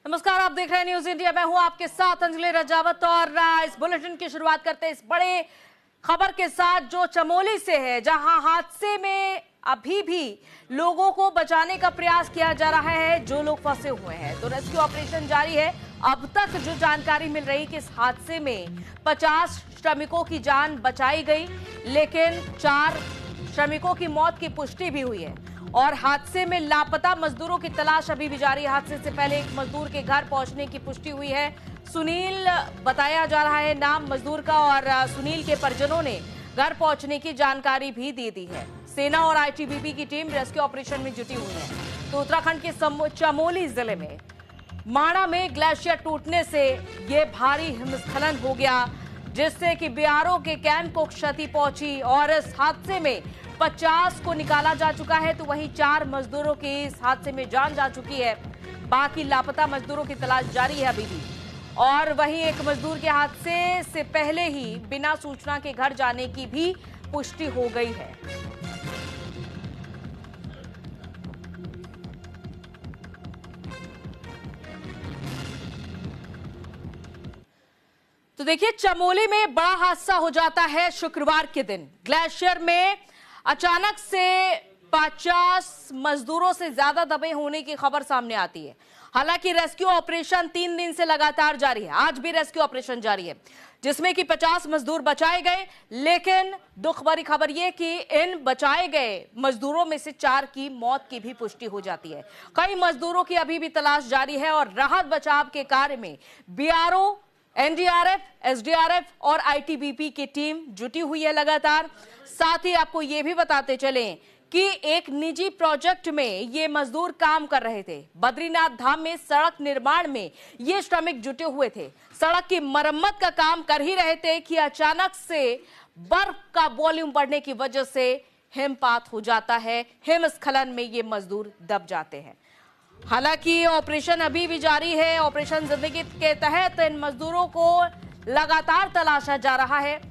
नमस्कार, आप देख रहे हैं न्यूज इंडिया। मैं हूं आपके साथ अंजलि रजावत और इस बुलेटिन की शुरुआत करते हैं इस बड़े खबर के साथ जो चमोली से है, जहां हादसे में अभी भी लोगों को बचाने का प्रयास किया जा रहा है, जो लोग फंसे हुए हैं। तो रेस्क्यू ऑपरेशन जारी है। अब तक जो जानकारी मिल रही कि इस हादसे में 50 श्रमिकों की जान बचाई गई, लेकिन 4 श्रमिकों की मौत की पुष्टि भी हुई है और हादसे में लापता मजदूरों की तलाश अभी भी जारी है। हादसे से पहले एक मजदूर के घर पहुंचने की पुष्टि हुई है। सुनील बताया जा रहा है नाम मजदूर का, और सुनील के परिजनों ने घर पहुंचने की जानकारी भी दे दी है। सेना और आईटीबीपी की टीम रेस्क्यू ऑपरेशन में जुटी हुई है। तो उत्तराखंड के चमोली जिले में माणा में ग्लेशियर टूटने से यह भारी हिमस्खलन हो गया, जिससे कि बीआरओ के कैंप को क्षति पहुंची और इस हादसे में 50 को निकाला जा चुका है। तो वहीं 4 मजदूरों की इस हादसे में जान जा चुकी है। बाकी लापता मजदूरों की तलाश जारी है अभी भी। और वहीं एक मजदूर के हादसे से पहले ही बिना सूचना के घर जाने की भी पुष्टि हो गई है। तो देखिए, चमोली में बड़ा हादसा हो जाता है शुक्रवार के दिन। ग्लेशियर में अचानक से 50 मजदूरों से ज्यादा दबे होने की खबर सामने आती है। हालांकि रेस्क्यू ऑपरेशन 3 दिन से लगातार जारी है। आज भी रेस्क्यू ऑपरेशन जारी है, जिसमें कि 50 मजदूर बचाए गए। लेकिन दुख भरी खबर यह कि इन बचाए गए मजदूरों में से 4 की मौत की भी पुष्टि हो जाती है। कई मजदूरों की अभी भी तलाश जारी है और राहत बचाव के कार्य में बीआरओ, एनडीआरएफ, एसडीआरएफ और आईटीबीपी की टीम जुटी हुई है लगातार। साथ ही आपको यह भी बताते चलें कि एक निजी प्रोजेक्ट में ये मजदूर काम कर रहे थे। बद्रीनाथ धाम में सड़क निर्माण में ये श्रमिक जुटे हुए थे। सड़क की मरम्मत का काम कर ही रहे थे कि अचानक से बर्फ का वॉल्यूम बढ़ने की वजह से हिमपात हो जाता है। हिमस्खलन में ये मजदूर दब जाते हैं। हालांकि ऑपरेशन अभी भी जारी है। ऑपरेशन जिंदगी के तहत इन मजदूरों को लगातार तलाशा जा रहा है।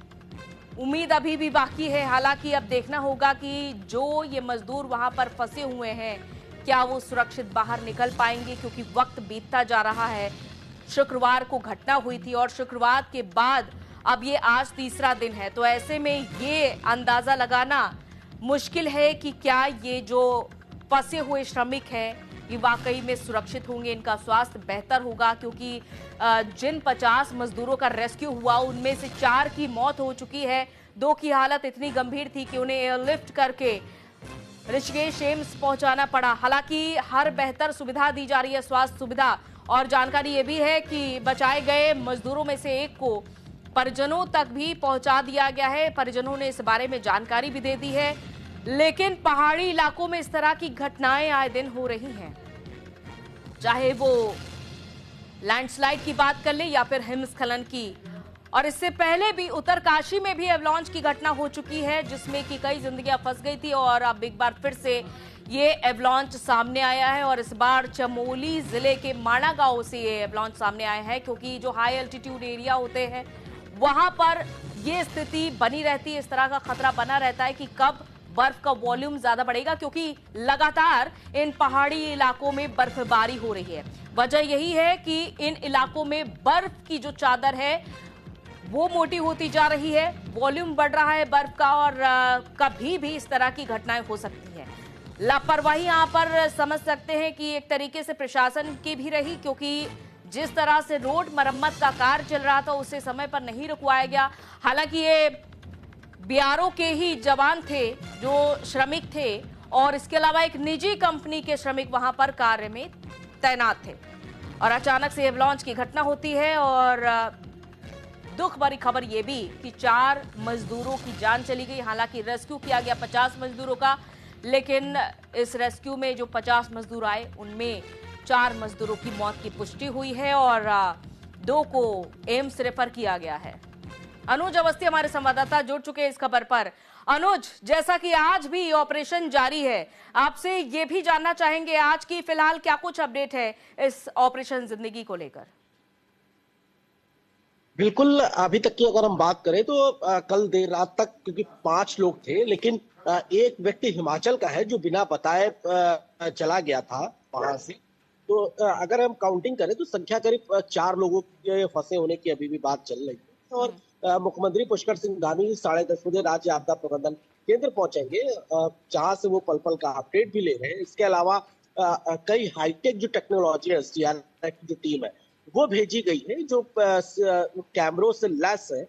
उम्मीद अभी भी बाकी है। हालांकि अब देखना होगा कि जो ये मजदूर वहां पर फंसे हुए हैं, क्या वो सुरक्षित बाहर निकल पाएंगे, क्योंकि वक्त बीतता जा रहा है। शुक्रवार को घटना हुई थी और शुक्रवार के बाद अब ये आज तीसरा दिन है। तो ऐसे में ये अंदाजा लगाना मुश्किल है कि क्या ये जो फंसे हुए श्रमिक हैं ये वाकई में सुरक्षित होंगे, इनका स्वास्थ्य बेहतर होगा, क्योंकि जिन 50 मजदूरों का रेस्क्यू हुआ उनमें से 4 की मौत हो चुकी है। 2 की हालत इतनी गंभीर थी कि उन्हें एयरलिफ्ट करके ऋषिकेश एम्स पहुंचाना पड़ा। हालांकि हर बेहतर सुविधा दी जा रही है, स्वास्थ्य सुविधा। और जानकारी ये भी है कि बचाए गए मजदूरों में से एक को परिजनों तक भी पहुंचा दिया गया है। परिजनों ने इस बारे में जानकारी भी दे दी है। लेकिन पहाड़ी इलाकों में इस तरह की घटनाएं आए दिन हो रही हैं, चाहे वो लैंडस्लाइड की बात कर ले या फिर हिमस्खलन की। और इससे पहले भी उत्तरकाशी में भी एवलांच की घटना हो चुकी है, जिसमें कि कई जिंदगियां फंस गई थी। और अब एक बार फिर से ये एवलांच सामने आया है और इस बार चमोली जिले के माणा गांव से ये एवलांच सामने आया है, क्योंकि जो हाई एल्टीट्यूड एरिया होते हैं वहां पर ये स्थिति बनी रहती है। इस तरह का खतरा बना रहता है कि कब बर्फ का वॉल्यूम ज्यादा बढ़ेगा, क्योंकि लगातार इन पहाड़ी इलाकों में बर्फबारी हो रही है। वजह यही है कि इन इलाकों में बर्फ की जो चादर है वो मोटी होती जा रही है, वॉल्यूम बढ़ रहा है बर्फ का, और कभी भी इस तरह की घटनाएं हो सकती हैं। लापरवाही यहां पर समझ सकते हैं कि एक तरीके से प्रशासन की भी रही, क्योंकि जिस तरह से रोड मरम्मत का कार्य चल रहा था उसे समय पर नहीं रुकवाया गया। हालांकि ये बीआरओ के ही जवान थे जो श्रमिक थे, और इसके अलावा एक निजी कंपनी के श्रमिक वहां पर कार्य में तैनात थे। और अचानक से एवलांच की घटना होती है और दुख भरी खबर यह भी कि 4 मजदूरों की जान चली गई। हालांकि रेस्क्यू किया गया 50 मजदूरों का, लेकिन इस रेस्क्यू में जो 50 मजदूर आए उनमें 4 मजदूरों की मौत की पुष्टि हुई है और 2 को एम्स रेफर किया गया है। अनुज अवस्थी हमारे संवाददाता जुड़ चुके हैं इस खबर पर। अनुज, जैसा कि आज भी ऑपरेशन जारी है, आपसे ये भी जानना चाहेंगे आज की फिलहाल क्या कुछ अपडेट है इस ऑपरेशन जिंदगी को लेकर। बिल्कुल, अभी तक की अगर हम बात करें तो कल देर रात तक क्योंकि 5 लोग थे, लेकिन एक व्यक्ति हिमाचल का है जो बिना बताए चला गया था वहां से। तो अगर हम काउंटिंग करें तो संख्या करीब 4 लोगों के फंसे होने की अभी भी बात चल रही है। और मुख्यमंत्री पुष्कर सिंह धामी 10:30 बजे राज्य आपदा प्रबंधन केंद्र पहुंचेंगे, जहां से वो पल पल का अपडेट भी ले रहे हैं। इसके अलावा कई हाईटेक जो टेक्नोलॉजी है, एसडीआरएफ की जो टीम है वो भेजी गई है, जो कैमरों से लैस है,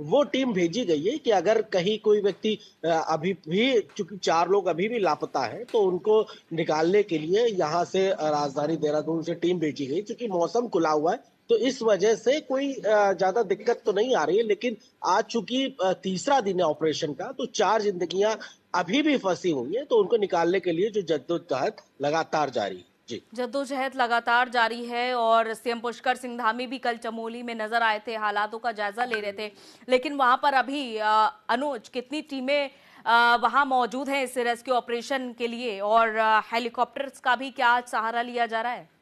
वो टीम भेजी गई है कि अगर कहीं कोई व्यक्ति अभी भी, चूंकि 4 लोग अभी भी लापता है, तो उनको निकालने के लिए यहाँ से राजधानी देहरादून से टीम भेजी गई। चूंकि मौसम खुला हुआ है तो इस वजह से कोई ज्यादा दिक्कत तो नहीं आ रही है, लेकिन आज चूंकि तीसरा दिन है ऑपरेशन का, तो 4 जिंदगियां अभी भी फंसी हुई है, तो उनको निकालने के लिए जो जद्दोजहद लगातार जारी है। जी, जद्दोजहद लगातार जारी है और सीएम पुष्कर सिंह धामी भी कल चमोली में नजर आए थे, हालातों का जायजा ले रहे थे। लेकिन वहां पर अभी अनुज, कितनी टीमें वहां मौजूद हैं इस रेस्क्यू ऑपरेशन के लिए, और हेलीकॉप्टर्स का भी क्या सहारा लिया जा रहा है?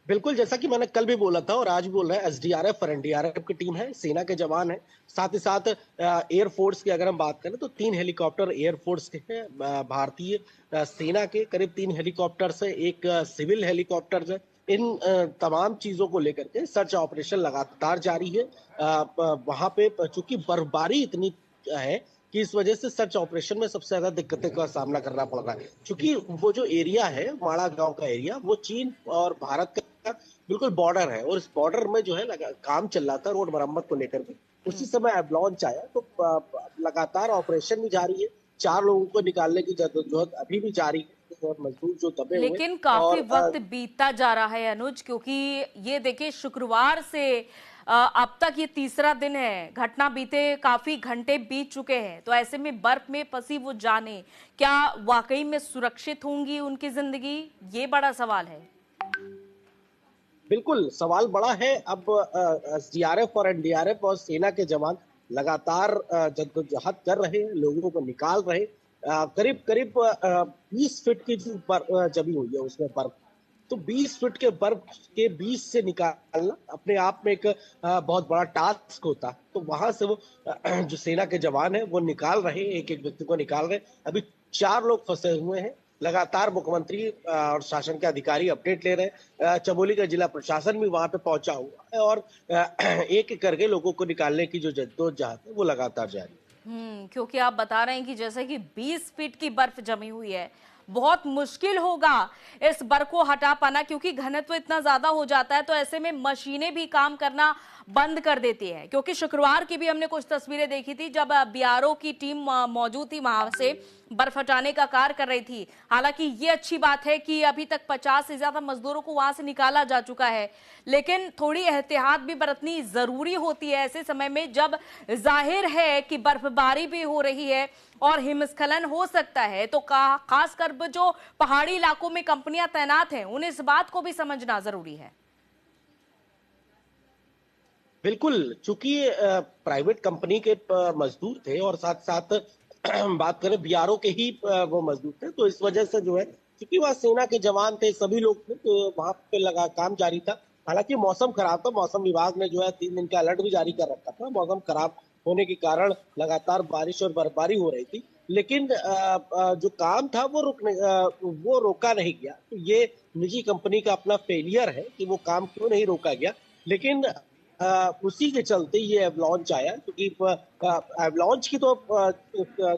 बिल्कुल, जैसा कि मैंने कल भी बोला था और आज भी बोल रहा है, एसडीआरएफ और एनडीआरएफ की टीम है, सेना के जवान है, साथ ही साथ एयरफोर्स की अगर हम बात करें तो 3 हेलीकॉप्टर एयरफोर्स के हैं, भारतीय सेना के करीब 3 हेलीकॉप्टर्स है, एक सिविल हेलीकॉप्टर है। इन तमाम चीजों को लेकर के सर्च ऑपरेशन लगातार जारी है। वहां पे चूंकि बर्फबारी इतनी है कि इस वजह से सर्च ऑपरेशन में सबसे ज्यादा दिक्कतें का सामना करना पड़ रहा है, क्योंकि वो जो एरिया है, माड़ा गांव का एरिया, वो चीन और भारत का बिल्कुल बॉर्डर है, और इस बॉर्डर में जो है काम चल रहा था रोड मरम्मत को लेकर के। उसी समय एवलांच आया, तो लगातार ऑपरेशन भी जारी है, 4 लोगों को निकालने की जद्दोजहद अभी भी जारी है, और मजदूर जो दबे हुए। लेकिन काफी और वक्त बीतता जा रहा है अनुज, क्योंकि ये देखिए शुक्रवार से अब तक ये तीसरा दिन है, घटना बीते काफी घंटे बीत चुके हैं। तो ऐसे में बर्फ में फंसी वो जाने क्या वाकई में सुरक्षित होंगी उनकी जिंदगी, ये बड़ा सवाल है। बिल्कुल, सवाल बड़ा है। अब एसडीआरएफ और एनडीआरएफ और सेना के जवान लगातार जद्दोजहद कर रहे हैं, लोगों को निकाल रहे हैं। करीब करीब 20 फीट की जो जमी हुई है उसमें बर्फ, तो 20 फीट के बर्फ के बीच से निकालना अपने आप में एक बहुत बड़ा टास्क होता है। तो वहां से वो जो सेना के जवान है वो निकाल रहे हैं, एक एक व्यक्ति को निकाल रहे हैं। अभी 4 लोग फंसे हुए हैं। लगातार मुख्यमंत्री और शासन के अधिकारी अपडेट ले रहे हैं। चमोली का जिला प्रशासन भी वहां पे पहुंचा हुआ है, और एक एक करके लोगों को निकालने की जो जद्दोजहद है वो लगातार जारी है। क्योंकि आप बता रहे हैं कि जैसे कि 20 फीट की बर्फ जमी हुई है, बहुत मुश्किल होगा इस बर्फ को हटा पाना, क्योंकि घनत्व इतना ज्यादा हो जाता है। तो ऐसे में मशीनें भी काम करना बंद कर देती है, क्योंकि शुक्रवार की भी हमने कुछ तस्वीरें देखी थी जब बीआरओ की टीम मौजूद थी, वहां से बर्फ हटाने का कार्य कर रही थी। हालांकि ये अच्छी बात है कि अभी तक 50 से ज्यादा मजदूरों को वहां से निकाला जा चुका है, लेकिन थोड़ी एहतियात भी बरतनी जरूरी होती है ऐसे समय में, जब जाहिर है कि बर्फबारी भी हो रही है और हिमस्खलन हो सकता है। तो खासकर जो पहाड़ी इलाकों में कंपनियां तैनात हैं, उन्हें इस बात को भी समझना जरूरी है। बिल्कुल, चूंकि प्राइवेट कंपनी के मजदूर थे और साथ साथ बात करें बीआरओ के ही वो मजदूर थे, तो इस वजह से जो है, क्योंकि वहाँ सेना के जवान थे, सभी लोग थे, तो वहां पे लगा काम जारी था। हालांकि मौसम खराब था, मौसम विभाग ने जो है 3 दिन का अलर्ट भी जारी कर रखा था। मौसम खराब होने के कारण लगातार बारिश और बर्फबारी हो रही थी, लेकिन जो काम था वो रोका नहीं गया। तो ये निजी कंपनी का अपना फेलियर है कि वो काम क्यों नहीं रोका गया। लेकिन उसी के चलते ये एवलांच आया, क्योंकि एवलांच की तो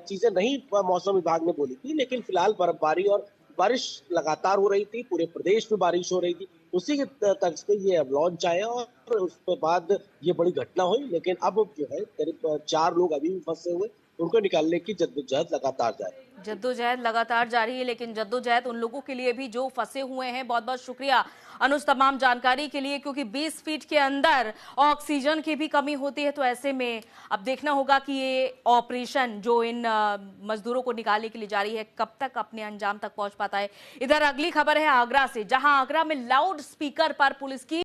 चीजें नहीं मौसम विभाग ने बोली थी, लेकिन फिलहाल बर्फबारी और बारिश लगातार हो रही थी, पूरे प्रदेश में बारिश हो रही थी, उसी के तर्ज पे ये एवलांच आया और उसके बाद ये बड़ी घटना हुई। लेकिन अब जो है करीब 4 लोग अभी भी फंसे हुए, उनको निकालने की जद्दोजहद लगातार जारी है। जद्दोजहद लगातार जारी है, लेकिन जद्दोजहद उन लोगों के लिए भी जो फंसे हुए हैं। बहुत बहुत शुक्रिया अनुज तमाम जानकारी के लिए, क्योंकि 20 फीट के अंदर ऑक्सीजन की भी कमी होती है। तो ऐसे में अब देखना होगा कि ये ऑपरेशन जो इन मजदूरों को निकालने के लिए जारी है, कब तक अपने अंजाम तक पहुंच पाता है। इधर अगली खबर है आगरा से, जहां आगरा में लाउड स्पीकर पर पुलिस की